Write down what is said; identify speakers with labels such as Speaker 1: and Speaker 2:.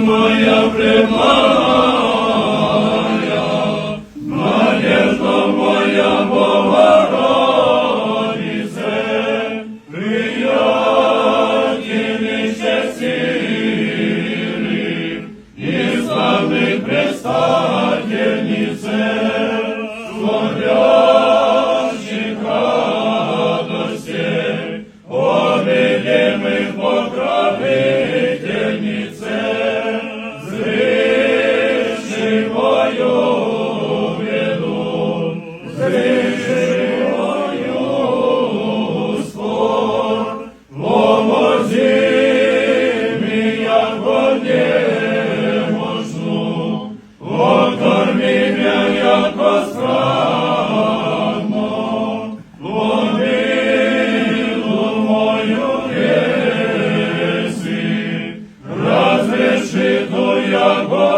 Speaker 1: моя прямая, надежда моя Богородице, приятельнице сильных, избранных предстательнице, смотрящих радостей, обидимых покровительнице, зриши мою беду, зриши мою спор, помози меня немощну, покорми меня яко странно, помилуй мою греси, разреши то яко